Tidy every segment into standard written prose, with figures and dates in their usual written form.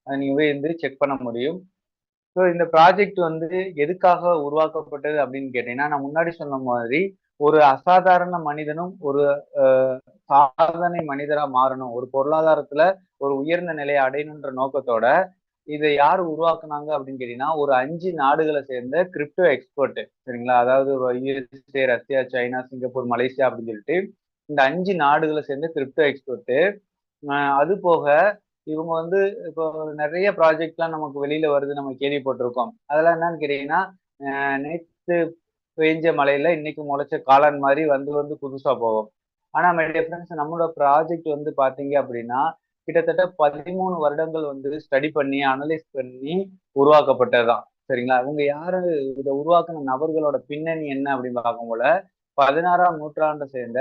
நீங்க போய் வந்து செக் பண்ண முடியும். ஸோ இந்த ப்ராஜெக்ட் வந்து எதுக்காக உருவாக்கப்பட்டது அப்படின்னு கேட்டீங்கன்னா, நான் முன்னாடி சொன்ன மாதிரி ஒரு அசாதாரண மனிதனும் ஒரு சாதனை மனிதரா மாறணும், ஒரு பொருளாதாரத்துல ஒரு உயர்ந்த நிலையை அடையணுன்ற நோக்கத்தோட இதை யார் உருவாக்குனாங்க அப்படின்னு கேட்டீங்கன்னா, ஒரு 5 நாடுகளை சேர்ந்த கிரிப்டோ எக்ஸ்பர்ட். சரிங்களா? அதாவது USA, Russia, China, Singapore, Malaysia அப்படின்னு சொல்லிட்டு இந்த 5 நாடுகளை சேர்ந்த கிரிப்டோ எக்ஸ்பர்ட். அது போக இவங்க வந்து இப்போ நிறைய ப்ராஜெக்ட்லாம் நமக்கு வெளியில வருது, நம்ம கேள்விப்பட்டிருக்கோம். அதெல்லாம் என்னன்னு கேட்டீங்கன்னா, நேற்று பெய்ஞ்ச மழையில இன்னைக்கு முளைச்ச காளான் மாதிரி வந்து வந்து புதுசா போகும். ஆனா மை டியர் ஃப்ரெண்ட்ஸ், நம்மளோட ப்ராஜெக்ட் வந்து பாத்தீங்க அப்படின்னா கிட்டத்தட்ட 13 வருடங்கள் வந்து ஸ்டடி பண்ணி அனலைஸ் பண்ணி உருவாக்கப்பட்டதுதான். சரிங்களா? இவங்க யாரு, இதை உருவாக்குன நபர்களோட பின்னணி என்ன அப்படின்னு பார்க்கும் போல 16ஆம் நூற்றாண்டை சேர்ந்த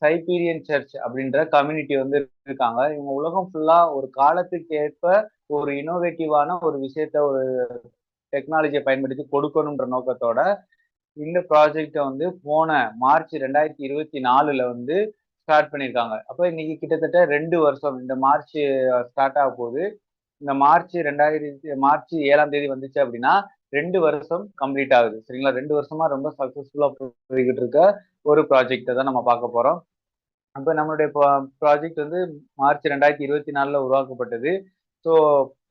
சைபீரியன் சர்ச் அப்படின்ற கம்யூனிட்டி வந்து இருக்காங்க. இவங்க உலகம் ஃபுல்லா ஒரு காலத்துக்கு ஏற்ப ஒரு இனோவேட்டிவான ஒரு விஷயத்த, ஒரு டெக்னாலஜியை பயன்படுத்தி கொடுக்கணுன்ற நோக்கத்தோட இந்த ப்ராஜெக்டை வந்து போன மார்ச் 2024 வந்து ஸ்டார்ட் பண்ணியிருக்காங்க. அப்போ இன்னைக்கு கிட்டத்தட்ட 2 வருஷம், இந்த மார்ச் ஸ்டார்ட் ஆக போகுது. இந்த மார்ச் 7ஆம் தேதி வந்துச்சு அப்படின்னா 2 வருஷம் கம்ப்ளீட் ஆகுது. சரிங்களா? 2 வருஷமா ரொம்ப சக்சஸ்ஃபுல்லா போய்கிட்டு இருக்க ஒரு ப்ராஜெக்டை தான் நம்ம பார்க்க போறோம். அப்ப நம்மளுடைய ப்ராஜெக்ட் வந்து மார்ச் 2024 உருவாக்கப்பட்டது. ஸோ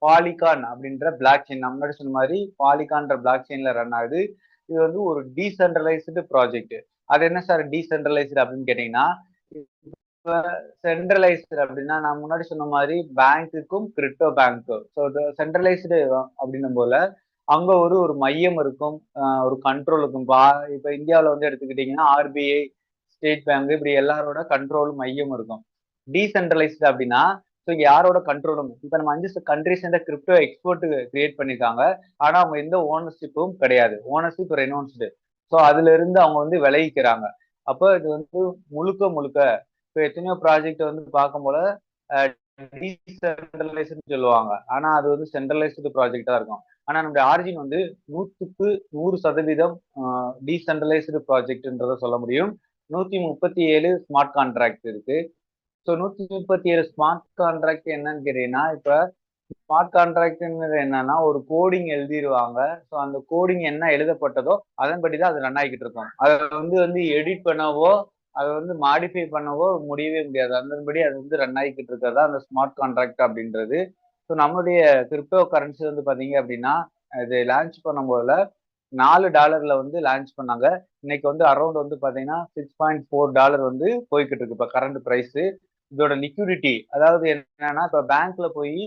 பாலிகான் அப்படின்ற பிளாக் செயின், நம்ம முன்னாடி சொன்ன மாதிரி பாலிகான்ற பிளாக் செயின்ல ரன் ஆகுது. இது வந்து ஒரு டீசென்ட்ரலைஸ்டு ப்ராஜெக்ட். அது என்ன சார் டீசென்ட்ரலைஸ்டு அப்படின்னு கேட்டீங்கன்னா, சென்ட்ரலைஸ்டு அப்படின்னா நான் முன்னாடி சொன்ன மாதிரி பேங்க்குக்கும் கிரிப்டோ பேங்க்கும். ஸோ சென்ட்ரலைஸ்டு அப்படின்னும் போல அங்க ஒரு ஒரு மையம் இருக்கும், ஒரு கண்ட்ரோல் இருக்கும். இப்ப இந்தியாவில் வந்து எடுத்துக்கிட்டீங்கன்னா ஆர்பிஐ, ஸ்டேட் பேங்க், இப்படி எல்லாரோட கண்ட்ரோல் மையம் இருக்கும். டீசென்ட்ரலைஸ்டு அப்படின்னா ஸோ யாரோட கண்ட்ரோலும், இப்ப நம்ம 5 கண்ட்ரிஸ் சேர்ந்த கிரிப்டோ எக்ஸ்போர்ட் கிரியேட் பண்ணிருக்காங்க. ஆனா அவங்க எந்த ஓனர்ஷிப்பும் கிடையாது, ஓனர்ஷிப் ரெனௌன்ஸ்டு. ஸோ அதுல இருந்து அவங்க வந்து விலகிக்கிறாங்க. அப்போ இது வந்து முழுக்க முழுக்க இப்போ எத்தனையோ ப்ராஜெக்ட் வந்து பார்க்கும் போல டீசென்ட்ரலைஸ்டு சொல்லுவாங்க, ஆனா அது வந்து சென்ட்ரலைஸ்டு ப்ராஜெக்டா இருக்கும். ஆனா நம்முடைய ஆரிஜின் வந்து 100% டீசென்ட்ரலைஸ்டு ப்ராஜெக்ட்ன்றத சொல்ல முடியும். 137 ஸ்மார்ட் கான்ட்ராக்ட் இருக்கு. ஸோ 137 ஸ்மார்ட் கான்ட்ராக்ட் என்னன்னு கேட்டீங்கன்னா, இப்ப ஸ்மார்ட் கான்ட்ராக்ட்ங்கிறது என்னன்னா ஒரு கோடிங் எழுதிடுவாங்க. ஸோ அந்த கோடிங் என்ன எழுதப்பட்டதோ அதன்படி தான் அது ரன் ஆகிக்கிட்டு இருக்கும். அதை வந்து வந்து எடிட் பண்ணவோ அதை வந்து மாடிஃபை பண்ணவோ முடியவே முடியாது. அதன்படி அது வந்து ரன் ஆகிக்கிட்டு இருக்கிறதா அந்த ஸ்மார்ட் கான்ட்ராக்ட் அப்படின்றது. ஸோ நம்மளுடைய கிரிப்டோ கரன்சி வந்து பாத்தீங்க அப்படின்னா, இது லான்ச் பண்ணும் போதுல $4 வந்து லான்ச் பண்ணாங்க. இன்னைக்கு வந்து அரௌண்ட் வந்து பாத்தீங்கன்னா $6.4 வந்து போய்கிட்டு இருக்கு இப்ப கரண்ட் பிரைஸ். இதோட லிக்விடிட்டி, அதாவது என்னன்னா இப்ப பேங்க்ல போய்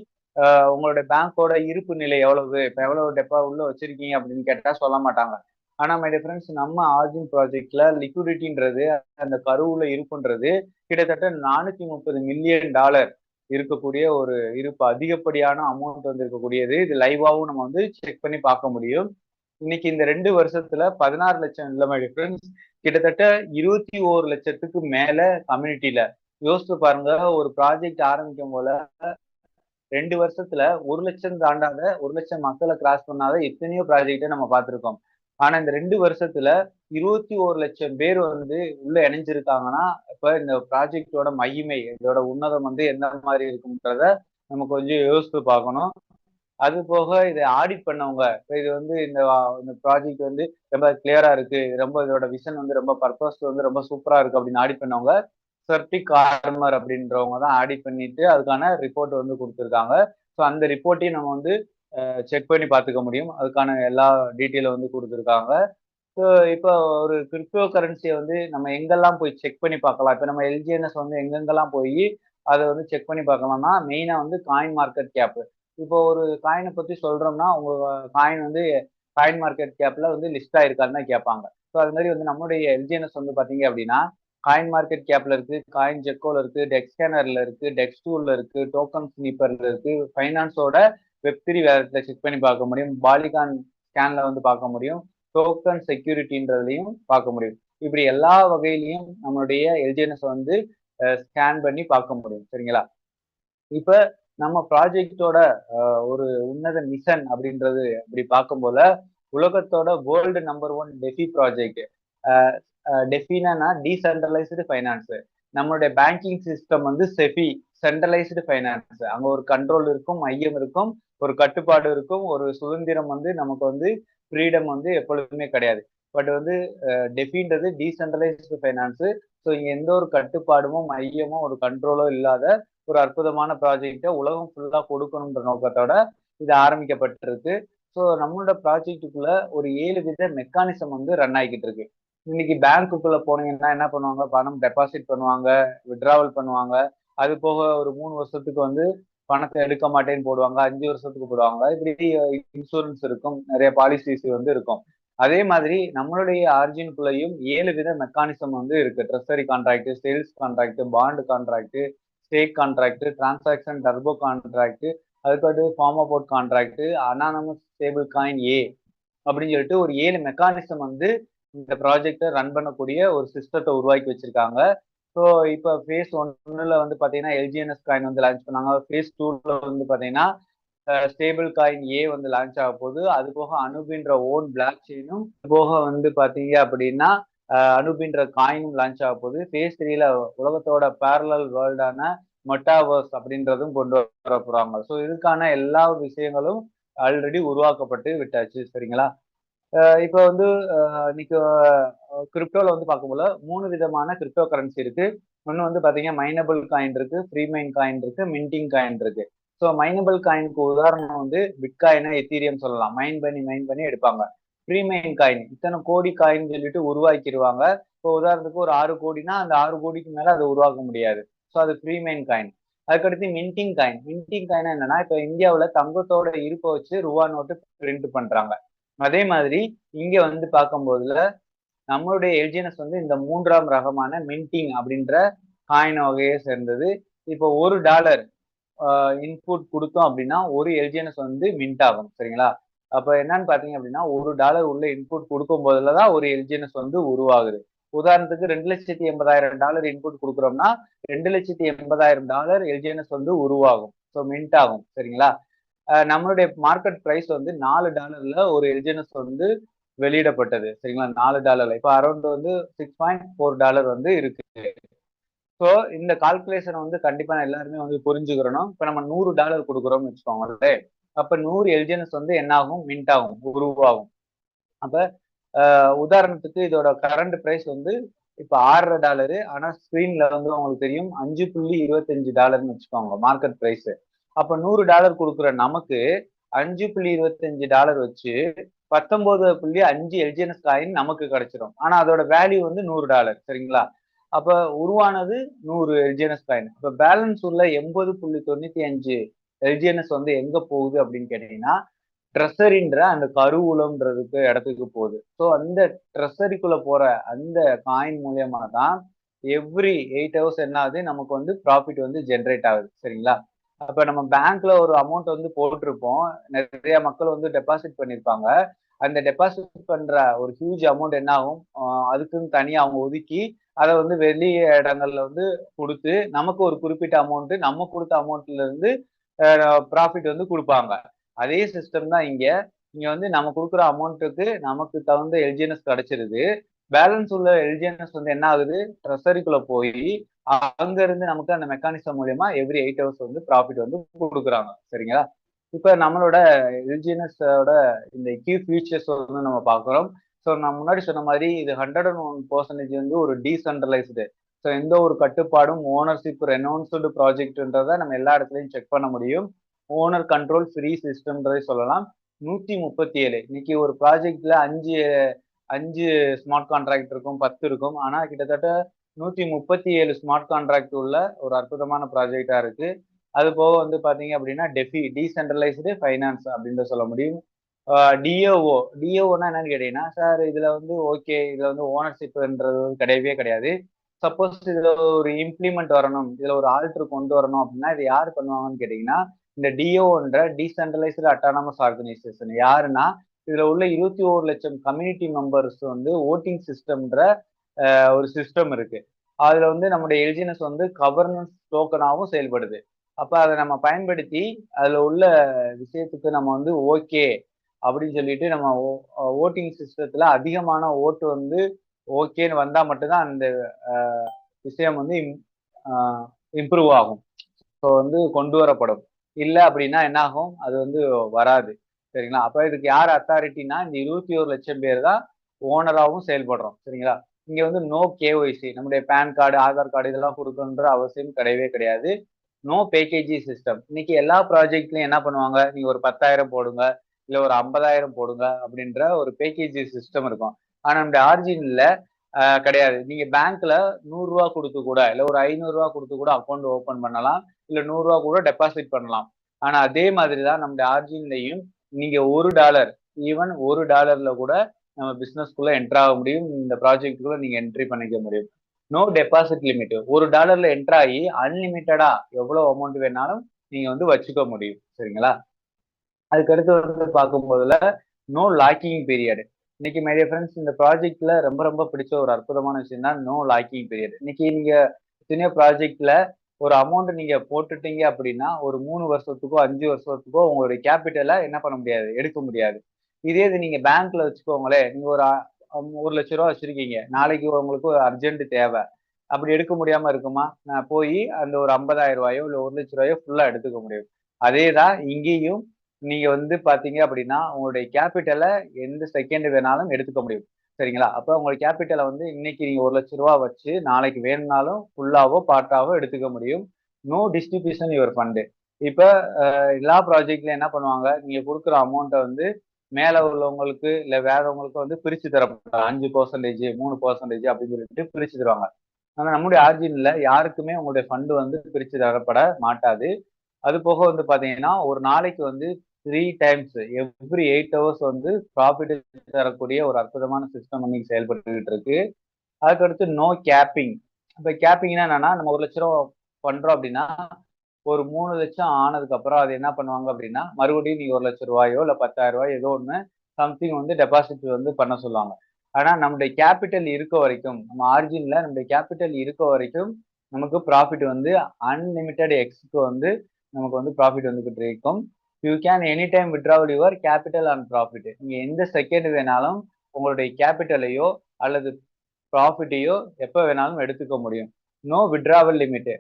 உங்களோட பேங்கோட இருப்பு நிலை எவ்வளவு, இப்ப எவ்வளவு டெப்பா உள்ள வச்சிருக்கீங்க அப்படின்னு கேட்டா சொல்ல மாட்டாங்க. ஆனா மை டியர் ஃப்ரெண்ட்ஸ், நம்ம ஆர்ஜின் ப்ராஜெக்ட்ல லிக்விடிட்டின்றது, அந்த கருவுல இருப்புன்றது கிட்டத்தட்ட $430 மில்லியன் இருக்கக்கூடிய ஒரு இருப்பு, அதிகப்படியான அமௌண்ட் வந்து இருக்கக்கூடியது. இது லைவாவும் நம்ம வந்து செக் பண்ணி பார்க்க முடியும். இன்னைக்கு இந்த 2 வருஷத்துல 16 லட்சம் இல்ல மை ஃப்ரெண்ட்ஸ், கிட்டத்தட்ட 21 லட்சத்துக்கு மேல கம்யூனிட்டியில. யோசிச்சு பாருங்க, ஒரு ப்ராஜெக்ட் ஆரம்பிக்கும் போல 2 வருஷத்துல 1 லட்சம் தாண்டாத, 1 லட்சம் மக்களை கிராஸ் பண்ணாத எத்தனையோ ப்ராஜெக்டை நம்ம பார்த்திருக்கோம். ஆனா இந்த 2 வருஷத்துல 21 லட்சம் பேர் வந்து உள்ள இணைஞ்சிருக்காங்கன்னா, இப்ப இந்த ப்ராஜெக்டோட மகிமை, இதோட உன்னதம் வந்து எந்த மாதிரி இருக்குன்றத நம்ம கொஞ்சம் யோசித்து பார்க்கணும். அது போக இதை ஆடிட் பண்ணவங்க, இது வந்து இந்த ப்ராஜெக்ட் வந்து ரொம்ப கிளியரா இருக்கு, ரொம்ப இதோட விஷன் வந்து ரொம்ப பர்பஸ் வந்து ரொம்ப சூப்பரா இருக்கு அப்படின்னு ஆடிட் பண்ணவங்க செர்டிக் ஆர்மர் அப்படின்றவங்க தான் ஆடிட் பண்ணிட்டு அதுக்கான ரிப்போர்ட் வந்து கொடுத்துருக்காங்க. ஸோ அந்த ரிப்போர்ட்டையும் நம்ம வந்து செக் பண்ணி பார்த்துக்க முடியும். அதுக்கான எல்லா டீட்டெயிலும் வந்து கொடுத்துருக்காங்க. ஸோ இப்போ ஒரு கிரிப்டோ கரன்சியை வந்து நம்ம எங்கெல்லாம் போய் செக் பண்ணி பார்க்கலாம், இப்போ நம்ம எல்ஜிஎன்எஸ் வந்து எங்கெங்கெல்லாம் போய் அதை வந்து செக் பண்ணி பார்க்கலாம்னா, மெயினாக வந்து காயின் மார்க்கெட் கேப். இப்போ ஒரு காயினை பற்றி சொல்றோம்னா உங்க காயின் வந்து காயின் மார்க்கெட் கேப்ல வந்து லிஸ்ட் ஆயிருக்கான்னு தான் கேட்பாங்க. ஸோ அது மாதிரி வந்து நம்மளுடைய எல்ஜிஎன்எஸ் வந்து பார்த்தீங்க அப்படின்னா காயின் மார்க்கெட் கேப்ல இருக்கு, காயின் ஜெக்கோல இருக்கு, டெக்ஸ் ஸ்கேனர்ல இருக்கு, டெக்ஸ் டூல்ல இருக்கு, டோக்கன் ஸ்னீப்பர்ல இருக்கு, ஃபைனான்ஸோட வெப்3 வேலட்ல செக் பண்ணி பார்க்க முடியும், பாலிகான் ஸ்கேன்ல வந்து பார்க்க முடியும், டோக்கன் செக்யூரிட்டின்றதையும் பார்க்க முடியும். இப்படி எல்லா வகையிலையும் நம்மளுடைய எல்ஜிஎன்எஸ் வந்து ஸ்கேன் பண்ணி பார்க்க முடியும். சரிங்களா? இப்ப நம்ம ப்ராஜெக்டோட ஒரு உன்னத மிஷன் அப்படின்றது அப்படி பார்க்கும் போல உலகத்தோட வேர்ல்டு நம்பர் 1 டெஃபி ப்ராஜெக்ட். டெஃபினா டீசென்ட்ரலைஸ்டு ஃபைனான்ஸ். நம்மளுடைய பேங்கிங் சிஸ்டம் வந்து செபி, சென்ட்ரலைஸ்டு ஃபைனான்ஸ். அங்க ஒரு கண்ட்ரோல் இருக்கும், மையம் இருக்கும், ஒரு கட்டுப்பாடு இருக்கும், ஒரு சுதந்திரம் வந்து நமக்கு வந்து ஃப்ரீடம் வந்து எப்பொழுதுமே கிடையாது. பட் வந்து டெஃபின்றது டீசென்ட்ரலைஸ்டு ஃபைனான்ஸ். ஸோ இங்க எந்த ஒரு கட்டுப்பாடுமோ மையமோ ஒரு கண்ட்ரோலோ இல்லாத ஒரு அற்புதமான ப்ராஜெக்டை உலகம் ஃபுல்லா கொடுக்கணுன்ற நோக்கத்தோட இது ஆரம்பிக்கப்பட்டிருக்கு. ஸோ நம்மளோட ப்ராஜெக்டுக்குள்ள ஒரு 7 வித மெக்கானிசம் வந்து ரன் ஆகிக்கிட்டு இருக்கு. இன்னைக்கு பேங்க்குக்குள்ள போனீங்கன்னா என்ன பண்ணுவாங்க, பணம் டெபாசிட் பண்ணுவாங்க, வித்டிராவல் பண்ணுவாங்க. அது போக ஒரு 3 வருஷத்துக்கு வந்து பணத்தை எடுக்க மாட்டேன்னு போடுவாங்க, 5 வருஷத்துக்கு போடுவாங்க. இப்படி இன்சூரன்ஸ் இருக்கும், நிறைய பாலிசிஸ் வந்து இருக்கும். அதே மாதிரி நம்மளுடைய ஆர்ஜின்குள்ளேயும் 7 வித மெக்கானிசம் வந்து இருக்கு. Treasury contract, sales contract, bond contract, state contract, transaction turbo contract, அதுக்கடுத்து form about contract, anonymous stable coin A அப்படின்னு சொல்லிட்டு ஒரு 7 மெக்கானிசம் வந்து இந்த ப்ராஜெக்டை ரன் பண்ணக்கூடிய ஒரு சிஸ்டத்தை உருவாக்கி வச்சிருக்காங்க. ஸோ இப்போ ஃபேஸ் 1ல வந்து பார்த்தீங்கன்னா எல்ஜிஎன்எஸ் காயின் வந்து லான்ச் பண்ணாங்க. ஃபேஸ் 2ல வந்து பார்த்தீங்கன்னா ஸ்டேபிள் காயின் ஏ வந்து லான்ச் ஆக போகுது. அது போக அனுபின்ற ஓன் பிளாக் செயினும் போக வந்து பார்த்தீங்க அப்படின்னா அனுபின்ற காயினும் லான்ச் ஆக போகுது. ஃபேஸ் 3ல உலகத்தோட பேரலல் வேர்ல்டான மெட்டாவர்ஸ் அப்படின்றதும் கொண்டு வர போறாங்க. ஸோ இதுக்கான எல்லா விஷயங்களும் ஆல்ரெடி உருவாக்கப்பட்டு விட்டாச்சு. சரிங்களா? இப்போ வந்து இன்னைக்கு கிரிப்டோல வந்து பார்க்கும்போது 3 விதமான கிரிப்டோ கரன்சி இருக்கு. ஒன்று வந்து பார்த்தீங்கன்னா மைனபிள் காயின் இருக்கு, ஃப்ரீ மைன் காயின் இருக்கு, மின்டிங் காயின் இருக்கு. ஸோ மைனபிள் காயினுக்கு உதாரணம் வந்து பிட்காயினை எத்தீரியம் சொல்லலாம். மைன் பண்ணி எடுப்பாங்க. ஃப்ரீ மைன் காயின் இத்தனை கோடி காயின் சொல்லிட்டு உருவாக்கிடுவாங்க. இப்போ உதாரணத்துக்கு ஒரு 6 கோடினா அந்த 6 கோடிக்கு மேல அதை உருவாக்க முடியாது. ஸோ அது ஃப்ரீ மைன் காயின். அதுக்கடுத்து மின்டிங் காயின். மின்டிங் காயின் என்னன்னா இப்போ இந்தியாவில் தங்கத்தோட இருப்பை வச்சு ரூபா நோட்டு பிரிண்ட் பண்றாங்க. அதே மாதிரி இங்க வந்து பார்க்கும்போதுல நம்மளுடைய எல்ஜிஎன்எஸ் வந்து இந்த 3ஆம் ரகமான மின்டிங் அப்படின்ற காயின் வகையை சேர்ந்தது. இப்போ $1 இன்புட் கொடுத்தோம் அப்படின்னா ஒரு எல்ஜிஎன்எஸ் வந்து மின்ட் ஆகும். சரிங்களா? அப்ப என்னன்னு பாத்தீங்க அப்படின்னா $1 உள்ள இன்புட் கொடுக்கும் போதுலதான் ஒரு எல்ஜிஎன்எஸ் வந்து உருவாகுது. உதாரணத்துக்கு $2,80,000 இன்புட் கொடுக்குறோம்னா $2,80,000 எல்ஜிஎன்எஸ் வந்து உருவாகும். ஸோ மின்ட் ஆகும். சரிங்களா? நம்மளுடைய மார்க்கெட் பிரைஸ் வந்து $4 ஒரு எல்ஜிஎன்எஸ் வந்து வெளியிடப்பட்டது. சரிங்களா? $4 இப்போ அரௌண்ட் வந்து $6.4 வந்து இருக்கு. ஸோ இந்த கால்குலேஷன் வந்து கண்டிப்பா எல்லாருமே வந்து புரிஞ்சுக்கிறணும். இப்போ நம்ம $100 கொடுக்குறோம்னு வச்சுக்கோங்களேன். அப்ப 100 எல்ஜிஎன்எஸ் வந்து என்ன ஆகும், மின்ட் ஆகும், உருவாகும். அப்ப உதாரணத்துக்கு இதோட கரண்ட் பிரைஸ் வந்து இப்ப $6.5. ஆனா ஸ்கிரீன்ல வந்து உங்களுக்கு தெரியும் $5.25 வச்சுக்கோங்க மார்க்கெட் பிரைஸ். அப்ப $100 கொடுக்குற நமக்கு $5.25 வச்சு 19.5 எல்ஜிஎன்எஸ் காயின் நமக்கு கிடைச்சிடும். ஆனா அதோட வேல்யூ வந்து $100. சரிங்களா? அப்ப உருவானது 100 எல்ஜிஎன்எஸ் காயின். இப்ப பேலன்ஸ் உள்ள 80.95 எல்ஜிஎன்எஸ் வந்து எங்க போகுது அப்படின்னு கேட்டீங்கன்னா ட்ரெஸரின்ற அந்த கருவூலம்ன்றதுக்கு இடத்துக்கு போகுது. ஸோ அந்த ட்ரெஸரிக்குள்ள போற அந்த காயின் மூலியமா தான் எவ்ரி 8 ஹவர்ஸ் என்ன ஆகுது, நமக்கு வந்து ப்ராஃபிட் வந்து ஜென்ரேட் ஆகுது. சரிங்களா? அப்ப நம்ம பேங்க்ல ஒரு அமௌண்ட் வந்து போட்டிருப்போம், நிறைய மக்கள் வந்து டெபாசிட் பண்ணிருப்பாங்க. அந்த டெபாசிட் பண்ற ஒரு ஹியூஜ் அமௌண்ட் என்ன ஆகும், அதுக்குன்னு தனியா அவங்க ஒதுக்கி அதை வந்து வெளி இடங்கள்ல வந்து கொடுத்து நமக்கு ஒரு குறிப்பிட்ட அமௌண்ட், நம்ம கொடுத்த அமௌண்ட்ல இருந்து ப்ராஃபிட் வந்து கொடுப்பாங்க. அதே சிஸ்டம் தான் இங்க. இங்க வந்து நம்ம கொடுக்குற அமௌண்ட்டுக்கு நமக்கு தகுந்த எல்ஜிஎன்எஸ் கிடைச்சிருது. பேலன்ஸ் உள்ள எல்ஜிஎன்எஸ் வந்து என்ன ஆகுது, ட்ரெஸரிக்குள்ள போய் அங்க இருந்து நமக்கு அந்த மெக்கானிசம் மூலியமா எவ்ரி 8 ஹவர்ஸ் வந்து ப்ராஃபிட் வந்து கொடுக்குறாங்க. சரிங்களா? இப்ப நம்மளோட எல்ஜிஎன்எஸோட இந்த கீ ஃபியூச்சர்ஸ் வந்து நம்ம பார்க்குறோம். ஸோ நான் முன்னாடி சொன்ன மாதிரி இது 101% வந்து ஒரு டீசென்ட்ரலைஸ்டு. ஸோ எந்த ஒரு கட்டுப்பாடும் ஓனர்ஷிப் ரெனவுன்ஸ்டு ப்ராஜெக்ட்ன்றதை நம்ம எல்லா இடத்துலையும் செக் பண்ண முடியும். ஓனர் கண்ட்ரோல் ஃப்ரீ சிஸ்டம்ன்றதை சொல்லலாம். 137 இன்னைக்கு ஒரு ப்ராஜெக்ட்ல அஞ்சு ஸ்மார்ட் கான்ட்ராக்ட் இருக்கும், 10 இருக்கும். ஆனா கிட்டத்தட்ட 137 ஸ்மார்ட் கான்ட்ராக்ட் உள்ள ஒரு அற்புதமான ப்ராஜெக்டா இருக்கு. அது போக வந்து பாத்தீங்க அப்படின்னா டீசென்ட்ரலைஸ்டு ஃபைனான்ஸ் அப்படின்னு சொல்ல முடியும். டிஓஓனா என்னன்னு கேட்டீங்கன்னா, சார் இதுல வந்து ஓகே, இதுல வந்து ஓனர்ஷிப்ன்றது கிடையவே கிடையாது. சப்போஸ் இதுல ஒரு இம்ப்ளிமெண்ட் வரணும், இதுல ஒரு ஆல்டர் கொண்டு வரணும் அப்படின்னா இது யாரு பண்ணுவாங்கன்னு கேட்டீங்கன்னா, இந்த டிஓன்ற டீசென்ட்ரலைஸ்டு அட்டானமஸ் ஆர்கனைசேஷன். யாருன்னா இதுல உள்ள 21 லட்சம் கம்யூனிட்டி மெம்பர்ஸ் வந்து ஓட்டிங் சிஸ்டம்ன்ற ஒரு சிஸ்டம் இருக்கு. அதுல வந்து நம்முடைய எல்ஜிஎன்எஸ் வந்து கவர்னன்ஸ் டோக்கனாகவும் செயல்படுது. அப்ப அதை நம்ம பயன்படுத்தி அதுல உள்ள விஷயத்துக்கு நம்ம வந்து ஓகே அப்படின்னு சொல்லிட்டு நம்ம ஓட்டிங் சிஸ்டத்துல அதிகமான ஓட்டு வந்து ஓகேன்னு வந்தா மட்டும்தான் அந்த விஷயம் வந்து இம்ப்ரூவ் ஆகும். ஸோ வந்து கொண்டு வரப்படும். இல்லை அப்படின்னா என்ன ஆகும், அது வந்து வராது. சரிங்களா? அப்ப இதுக்கு யார் அத்தாரிட்டினா இந்த 21 லட்சம் பேர் தான் ஓனராகவும் செயல்படுறோம். சரிங்களா? இங்க வந்து நோ கேஒய்சி, நம்முடைய பேன் கார்டு, ஆதார் கார்டு இதெல்லாம் கொடுக்கணுன்ற அவசியம் கிடையவே கிடையாது. நோ பேக்கேஜி சிஸ்டம். இன்னைக்கு எல்லா ப்ராஜெக்ட்லயும் என்ன பண்ணுவாங்க, நீங்க ஒரு 10,000 போடுங்க, இல்ல ஒரு 50,000 போடுங்க அப்படின்ற ஒரு பேக்கேஜி சிஸ்டம் இருக்கும். ஆனா நம்முடைய ஆர்ஜின்ல கிடையாது. நீங்க பேங்க்ல 100 ரூபா கொடுத்து கூட, இல்ல ஒரு 500 ரூபா கொடுத்து கூட அக்கௌண்ட் ஓபன் பண்ணலாம், இல்ல 100 ரூபா கூட டெபாசிட் பண்ணலாம். ஆனா அதே மாதிரிதான் நம்முடைய ஆர்ஜின்லையும் நீங்க $1, ஈவன் $1 கூட நம்ம பிசினஸ்க்குள்ள என்டர் ஆக முடியும். இந்த ப்ராஜெக்ட்டுக்குள்ள நீங்க என்ட்ரி பண்ணிக்க முடியும். No deposit limit. $1 என்டர் ஆகி அன்லிமிட்டடா எவ்வளவு அமௌண்ட் வேணாலும் நீங்க வந்து வச்சுக்க முடியும். சரிங்களா? அதுக்கடுத்து வந்து பார்க்கும் போதுல நோ லாக்கிங் பீரியட். இன்னைக்கு மை டியர் ஃப்ரெண்ட்ஸ், இந்த ப்ராஜெக்ட்ல ரொம்ப ரொம்ப பிடிச்ச ஒரு அற்புதமான விஷயம் தான் நோ லாக்கிங் பீரியட். இன்னைக்கு நீங்க சின்ன ப்ராஜெக்ட்ல ஒரு அமௌண்ட் நீங்க போட்டுட்டீங்க அப்படின்னா ஒரு 3 வருஷத்துக்கோ 5 வருஷத்துக்கோ உங்களுடைய கேபிட்டலை என்ன பண்ண முடியாது, எடுக்க முடியாது. இதே இது நீங்க பேங்க்ல வச்சுக்கோங்களேன், நீங்க ஒரு 1 லட்சம் ரூபா வச்சிருக்கீங்க, நாளைக்கு உங்களுக்கு ஒரு அர்ஜென்ட் தேவை, அப்படி எடுக்க முடியாம இருக்குமா? நான் போய் அந்த ஒரு 50,000 ரூபாயோ இல்ல 1 லட்சம் ரூபாயோ ஃபுல்லா எடுத்துக்க முடியும். அதேதான் இங்கேயும் நீங்க வந்து பாத்தீங்க அப்படின்னா உங்களுடைய கேபிட்டலை எந்த செகண்ட் வேணாலும் எடுத்துக்க முடியும். சரிங்களா? அப்ப உங்களுடைய கேபிட்டலை வந்து இன்னைக்கு நீங்க 1 லட்சம் ரூபா வச்சு நாளைக்கு வேணும்னாலும் ஃபுல்லாவோ பார்ட்டாவோ எடுத்துக்க முடியும். No distribution your fund. இப்ப எல்லா ப்ராஜெக்ட்ல என்ன பண்ணுவாங்க, நீங்க கொடுக்குற அமௌண்ட்டை வந்து மேல உள்ளவங்களுக்கு இல்ல வேறவங்களுக்கு வந்து பிரிச்சு தரப்படும். 5% 3% அப்படின்னு சொல்லிட்டு பிரிச்சு தருவாங்க. ஆனா நம்முடைய ஆர்ஜின்ல யாருக்குமே உங்களுடைய ஃபண்டு வந்து பிரிச்சு தரப்பட மாட்டாது. அது போக வந்து பாத்தீங்கன்னா ஒரு நாளைக்கு வந்து 3 டைம்ஸ் எவ்ரி 8 ஹவர்ஸ் வந்து ப்ராஃபிட் தரக்கூடிய ஒரு அற்புதமான சிஸ்டம் இன்னைக்கு செயல்பட்டுக்கிட்டு இருக்கு. அதுக்கடுத்து நோ கேப்பிங். இப்ப கேப்பிங்னா என்னன்னா, நம்ம 1 லட்சம் ரூபா பண்றோம் அப்படின்னா ஒரு 3 லட்சம் ஆனதுக்கு அப்புறம் அது என்ன பண்ணுவாங்க அப்படின்னா மறுபடியும் நீங்க 1 லட்சம் ரூபாயோ இல்ல 10,000 ரூபாயோ ஏதோ ஒண்ணு சம்திங் வந்து டெபாசிட் வந்து பண்ண சொல்லுவாங்க. ஆனா நம்முடைய கேபிட்டல் இருக்க வரைக்கும், நம்ம ஆர்ஜின்ல நம்முடைய கேபிட்டல் இருக்க வரைக்கும் நமக்கு ப்ராஃபிட் வந்து அன்லிமிட்டெட் எக்ஸ்க்கு வந்து நமக்கு வந்து ப்ராஃபிட் வந்துகிட்டு இருக்கும். You can any time withdrawal your capital and profit. நீங்க எந்த செகண்ட் வேணாலும் உங்களுடைய கேபிட்டலையோ அல்லது ப்ராஃபிட்டையோ எப்ப வேணாலும் எடுத்துக்க முடியும். No withdrawal limit.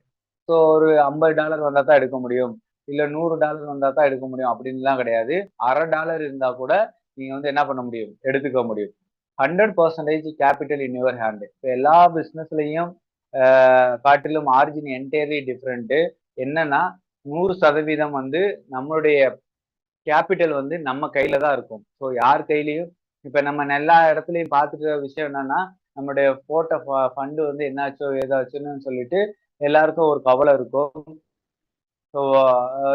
ஸோ ஒரு $50 வந்தா தான் எடுக்க முடியும், இல்ல $100 வந்தா தான் எடுக்க முடியும் அப்படின்லாம் கிடையாது. $0.50 இருந்தா கூட நீங்க வந்து என்ன பண்ண முடியும், எடுத்துக்க முடியும். 100% கேபிட்டல் இன் யுவர் ஹேண்ட். இப்போ எல்லா பிசினஸ்லயும் காட்டிலும் ஆர்ஜின் என்டையர்லி டிஃப்ரெண்ட். என்னன்னா 100% வந்து நம்மளுடைய கேபிட்டல் வந்து நம்ம கையில தான் இருக்கும். ஸோ யார் கையிலயும் இப்ப நம்ம எல்லா இடத்துலயும் பார்த்துட்டு விஷயம் என்னன்னா, நம்மளுடைய போட்ட ஃபண்டு வந்து என்னாச்சோ ஏதாச்சுன்னு சொல்லிட்டு எல்லாருக்கும் ஒரு கவலை இருக்கும். ஸோ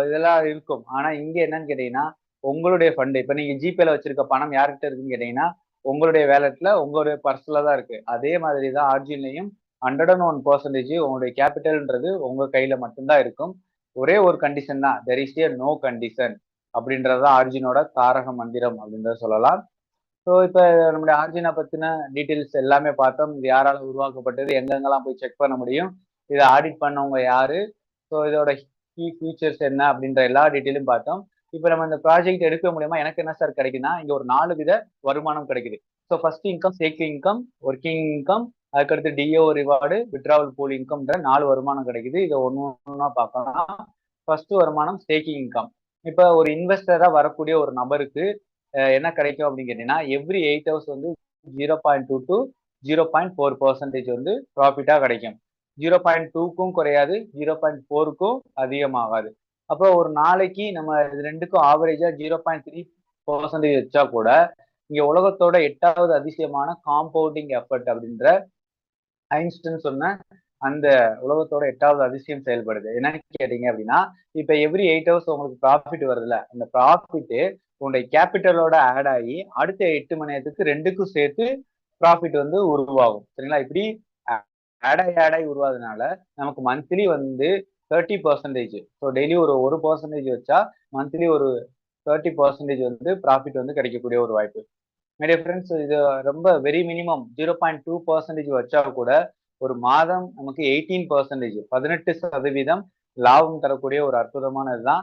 இதெல்லாம் இருக்கும். ஆனா இங்க என்னன்னு கேட்டீங்கன்னா, உங்களுடைய ஃபண்டு இப்ப நீங்க ஜிபேல வச்சிருக்க பணம் யார்கிட்ட இருக்குன்னு கேட்டீங்கன்னா, உங்களுடைய வேலட்ல உங்களுடைய பர்ஸ்ல தான் இருக்கு. அதே மாதிரி தான் ஆர்ஜின்லயும் 101% உங்களுடைய கேபிட்டல்ன்றது உங்க கையில மட்டும்தான் இருக்கும். ஒரே ஒரு கண்டிஷன் தான், there is a no condition அப்படின்றது தான் ஆர்ஜினோட தாரக மந்திரம் அப்படின்றத சொல்லலாம். ஸோ இப்ப நம்முடைய ஆர்ஜினை பத்தின டீட்டெயில்ஸ் எல்லாமே பார்த்தோம். இது யாரால உருவாக்கப்பட்டது, எங்கெங்கெல்லாம் போய் செக் பண்ண முடியும், இதை ஆடிட் பண்ணவங்க யாரு, ஸோ இதோட கீ ஃபீச்சர்ஸ் என்ன அப்படின்ற எல்லா டீட்டெயிலும் பார்த்தோம். இப்போ நம்ம இந்த ப்ராஜெக்ட் எடுக்க முடியுமா, எனக்கு என்ன சார் கிடைக்குன்னா இங்க ஒரு 4 வித வருமானம் கிடைக்குது. So first income, shaking income, working income, அதுக்கடுத்து டிஓ ரிவார்டு, வித்ட்ராவல் பூல் இன்கம்ன்ற 4 வருமானம் கிடைக்குது. இதை ஒன்று ஒன்றா பார்க்கலாம். ஃபர்ஸ்ட் வருமானம் ஸ்டேக்கிங் இன்கம். இப்போ ஒரு இன்வெஸ்டரா வரக்கூடிய ஒரு நபருக்கு என்ன கிடைக்கும் அப்படின்னு கேட்டீங்கன்னா, எவ்ரி 8 ஹவர்ஸ் வந்து 0.2 to 0.4% வந்து ப்ராஃபிட்டா கிடைக்கும். 0.2க்கும் குறையாது, 0.4க்கும் அதிகமாகாது. அப்போ ஒரு நாளைக்கு நம்ம இது ரெண்டுக்கும் ஆவரேஜா 0.3% வச்சா கூட இங்க உலகத்தோட 8வது அதிசயமான காம்பவுண்டிங் எஃபர்ட் அப்படின்ற ஐன்ஸ்டைன் சொன்ன அந்த உலகத்தோட 8வது அதிசயம் செயல்படுது. என்னன்னு கேட்டீங்க அப்படின்னா, இப்ப எவ்ரி 8 ஹவர்ஸ் உங்களுக்கு ப்ராஃபிட் வருதுல்ல, அந்த ப்ராஃபிட் உங்களுடைய கேபிட்டலோட ஆட் ஆகி அடுத்த 8 மணி நேரத்துக்கு ரெண்டுக்கும் சேர்த்து ப்ராஃபிட் வந்து உருவாகும். சரிங்களா? இப்படி ஆடாய் உருவாதுனால நமக்கு மந்த்லி வந்து 30%. ஸோ டெய்லி ஒரு பர்சன்டேஜ் வச்சா மந்த்லி ஒரு 30% வந்து ப்ராஃபிட் வந்து கிடைக்கக்கூடிய ஒரு வாய்ப்பு. நிறைய ஃப்ரெண்ட்ஸ், இது ரொம்ப வெரி மினிமம் 0.2% வச்சா கூட ஒரு மாதம் நமக்கு 18% லாபம் தரக்கூடிய ஒரு அற்புதமான இதுதான்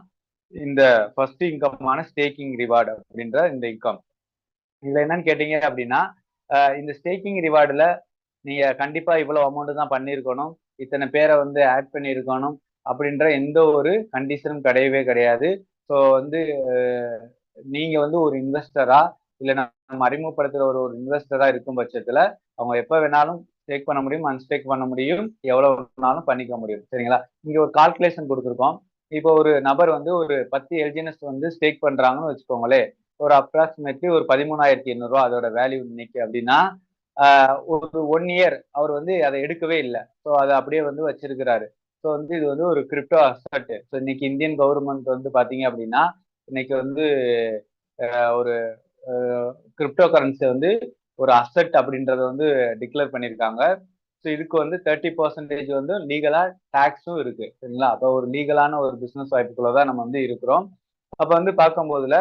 இந்த ஃபர்ஸ்ட் இன்கமான ஸ்டேக்கிங் ரிவார்டு அப்படின்ற இந்த இன்கம். இதுல என்னன்னு கேட்டீங்க அப்படின்னா, இந்த ஸ்டேக்கிங் ரிவார்டுல நீங்க கண்டிப்பா இவ்வளவு அமௌண்ட் தான் பண்ணியிருக்கணும், இத்தனை பேரை வந்து ஆட் பண்ணியிருக்கணும் அப்படின்ற எந்த ஒரு கண்டிஷனும் கிடையவே கிடையாது. ஸோ வந்து நீங்க வந்து ஒரு இன்வெஸ்டரா இல்ல நம்ம அறிமுகப்படுத்துற ஒரு இன்வெஸ்டரா இருக்கும் பட்சத்துல அவங்க எப்ப வேணாலும் ஸ்டேக் பண்ண முடியும், அன்ஸ்டேக் பண்ண முடியும், எவ்வளவு வேணாலும் பண்ணிக்க முடியும். சரிங்களா? இங்க ஒரு கால்குலேஷன் கொடுத்துருக்கோம். இப்போ ஒரு நபர் வந்து ஒரு 10 எல்ஜிஎன்எஸ் வந்து ஸ்டேக் பண்றாங்கன்னு வச்சுக்கோங்களேன். ஒரு அப்ராக்சிமேட்லி ஒரு 13,800 அதோட வேல்யூ இன்னைக்கு அப்படின்னா ஒரு 1 இயர் அவர் வந்து அதை எடுக்கவே இல்லை. ஸோ அதை அப்படியே வந்து வச்சிருக்கிறாரு. ஸோ வந்து இது வந்து ஒரு கிரிப்டோ அசட். ஸோ இன்னைக்கு இந்தியன் கவர்மெண்ட் வந்து பாத்தீங்க அப்படின்னா இன்னைக்கு வந்து ஒரு கிரிப்டோ கரன்சி வந்து ஒரு அசட் அப்படின்றத வந்து டிக்ளேர் பண்ணியிருக்காங்க. ஸோ இதுக்கு வந்து 30% வந்து லீகலா டாக்ஸும் இருக்கு. சரிங்களா? அப்போ ஒரு லீகலான ஒரு பிசினஸ் வாய்ப்புக்குள்ள தான் நம்ம வந்து இருக்கிறோம். அப்ப வந்து பார்க்கும்போதுல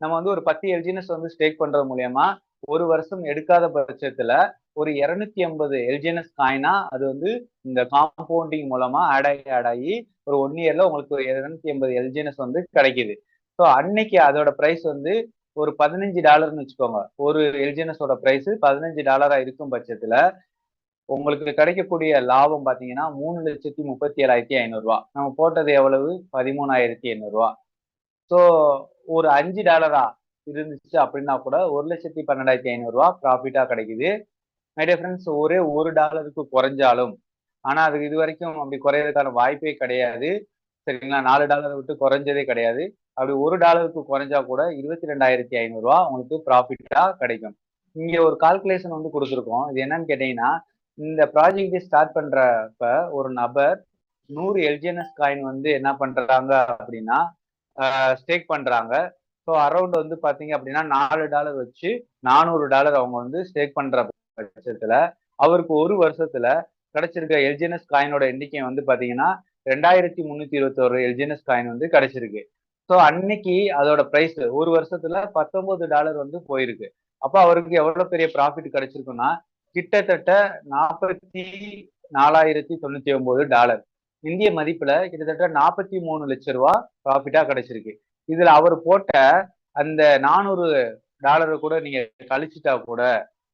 நம்ம வந்து ஒரு 10 எல்ஜிஎன்எஸ் வந்து ஸ்டேக் பண்றது மூலியமா ஒரு வருஷம் எடுக்காத பட்சத்துல ஒரு 250 எல்ஜிஎன்எஸ் காயினா அது வந்து இந்த காம்பவுண்டிங் மூலமா ஆட் ஆகி ஒரு 1 இயர்ல உங்களுக்கு ஒரு 250 எல்ஜிஎன்எஸ் வந்து கிடைக்குது. ஸோ அன்னைக்கு அதோட பிரைஸ் வந்து ஒரு $15 வச்சுக்கோங்க. ஒரு எல்ஜிஎன்எஸோட பிரைஸ் $15 இருக்கும் பட்சத்துல உங்களுக்கு கிடைக்கக்கூடிய லாபம் பாத்தீங்கன்னா 3,37,500 நம்ம போட்டது எவ்வளவு? 13,800. ஸோ ஒரு $5 இருந்துச்சு அப்படின்னா கூட 1,12,500 ப்ராஃபிட்டா கிடைக்குது. மை டியர் ஃப்ரெண்ட்ஸ், ஒரே $1 குறைஞ்சாலும் ஆனா அதுக்கு இது வரைக்கும் அப்படி குறையறதுக்கான வாய்ப்பே கிடையாது. சரிங்களா? $4 விட்டு குறைஞ்சதே கிடையாது. அப்படி $1 குறைஞ்சா கூட 22,500 உங்களுக்கு ப்ராஃபிட்டா கிடைக்கும். இங்க ஒரு கால்குலேஷன் வந்து கொடுத்துருக்கோம். இது என்னன்னு கேட்டீங்கன்னா இந்த ப்ராஜெக்ட் ஸ்டார்ட் பண்றப்ப ஒரு நபர் 100 எல்ஜிஎன்எஸ் காயின் வந்து என்ன பண்றாங்க அப்படின்னா ஸ்டேக் பண்றாங்க. ஸோ அரௌண்ட் வந்து பாத்தீங்க அப்படின்னா $4 வச்சு $400 அவங்க வந்து ஸ்டேக் பண்ற பட்சத்துல அவருக்கு ஒரு வருஷத்துல கிடைச்சிருக்க எல்ஜிஎன்எஸ் காயினோட எண்ணிக்கை வந்து பாத்தீங்கன்னா 2,321 எல்ஜிஎன்எஸ் காயின் வந்து கிடைச்சிருக்கு. ஸோ அன்னைக்கு அதோட பிரைஸ் ஒரு வருஷத்துல $19 வந்து போயிருக்கு. அப்ப அவருக்கு எவ்வளவு பெரிய ப்ராஃபிட் கிடைச்சிருக்குன்னா கிட்டத்தட்ட $44,099 இந்திய மதிப்புல கிட்டத்தட்ட 43 லட்சம் ரூபாய் ப்ராஃபிட்டா கிடைச்சிருக்கு. இதுல அவர் போட்ட அந்த $400 கூட நீங்க கழிச்சுட்டா கூட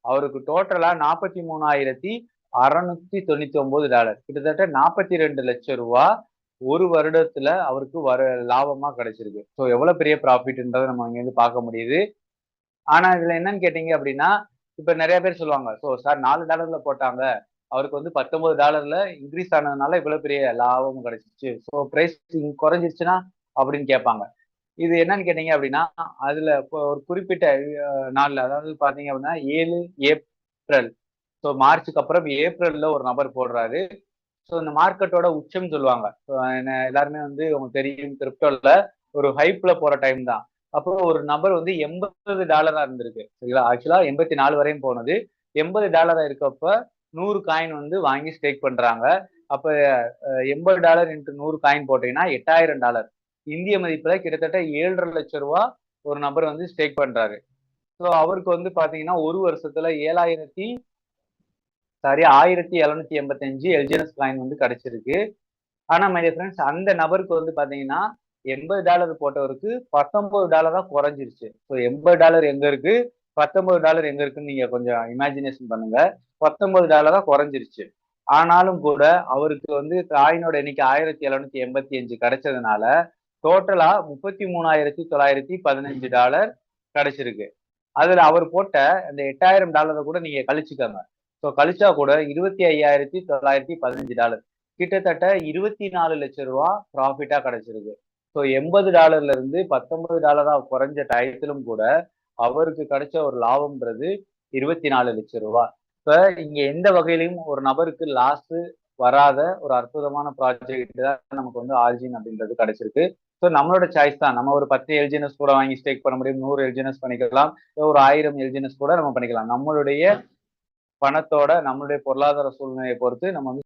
அவருக்கு டோட்டலா $43,699 கிட்டத்தட்ட 42 லட்சம் ரூபாய் ஒரு வருடத்துல அவருக்கு லாபமா கிடைச்சிருக்கு. ஸோ எவ்வளவு பெரிய ப்ராஃபிட்ன்றதை நம்ம இங்க இருந்து பார்க்க முடியுது. ஆனா இதுல என்னன்னு கேட்டீங்க அப்படின்னா இப்ப நிறைய பேர் சொல்லுவாங்க, ஸோ சார் $4 போட்டாங்க அவருக்கு வந்து $19 இன்க்ரீஸ் ஆனதுனால இவ்வளவு பெரிய லாபம் கிடைச்சிச்சு, ஸோ பிரைஸ் குறைஞ்சிருச்சுன்னா அப்படின்னு கேட்பாங்க. இது என்னன்னு கேட்டீங்க அப்படின்னா அதுல ஒரு குறிப்பிட்ட நாள்ல அதாவது பாத்தீங்க அப்படின்னா 7 ஏப்ரல், ஸோ மார்ச்சுக்கு அப்புறம் ஏப்ரல்ல ஒரு நபர் போடுறாரு. ஸோ இந்த மார்க்கெட்டோட உச்சம் சொல்லுவாங்க. எல்லாருமே வந்து உங்களுக்கு தெரியும் கிரிப்டோல ஒரு ஹைப்ல போற டைம் தான். அப்போ ஒரு நபர் வந்து $80 இருந்திருக்கு. சரிங்களா? ஆக்சுவலா 84 வரையும் போனது. $80 இருக்கப்ப 100 காயின் வந்து வாங்கி ஸ்டேக் பண்றாங்க. அப்ப $80 இன்ட்டு 100 காயின் போட்டீங்கன்னா $8,000 இந்திய மதிப்புல கிட்டத்தட்ட 7,5 லட்சம் ரூபாய் ஒரு நபர் வந்து ஸ்டேக் பண்றாரு. ஸோ அவருக்கு வந்து பாத்தீங்கன்னா ஒரு வருஷத்துல 1,785 எல்ஜிஎன்எஸ் காயின் வந்து கிடைச்சிருக்கு. ஆனா மை டியர் ஃப்ரெண்ட்ஸ் அந்த நபருக்கு வந்து பாத்தீங்கன்னா $80 போட்டவருக்கு $19 குறைஞ்சிருச்சு. ஸோ $80 எங்க இருக்கு, $19 எங்க இருக்குன்னு நீங்க கொஞ்சம் இமேஜினேஷன் பண்ணுங்க. $19 குறைஞ்சிருச்சு. ஆனாலும் கூட அவருக்கு வந்து காயினோட எண்ணிக்கை 1,785 கிடைச்சதுனால டோட்டலா $33,915 கிடைச்சிருக்கு. அதுல அவர் போட்ட அந்த $8,000 கூட நீங்க கழிச்சுக்கோங்க. ஸோ கழிச்சா கூட $25,915 கிட்டத்தட்ட 24 லட்சம் ரூபாய் ப்ராஃபிட்டா கிடைச்சிருக்கு. ஸோ $80 இருந்து $19 குறைஞ்ச டயத்திலும் கூட அவருக்கு கிடைச்ச ஒரு லாபம்ன்றது 24 லட்சம் ரூபாய். இப்ப இங்க எந்த வகையிலையும் ஒரு நபருக்கு லாஸ் வராத ஒரு அற்புதமான ப்ராஜெக்ட் தான் நமக்கு வந்து ஆரிஜின் அப்படின்றது கிடைச்சிருக்கு. ஸோ நம்மளோட சாய்ஸ் தான். நம்ம ஒரு 10 எல்ஜிஎன்எஸ் கூட வாங்கி ஸ்டேக் பண்ண முடியும், 100 எல்ஜிஎன்எஸ் பண்ணிக்கலாம், ஒரு 1000 எல்ஜிஎன்எஸ் கூட நம்ம பண்ணிக்கலாம். நம்மளுடைய பணத்தோட நம்மளுடைய பொருளாதார சூழ்நிலையை பொறுத்து நம்ம வந்து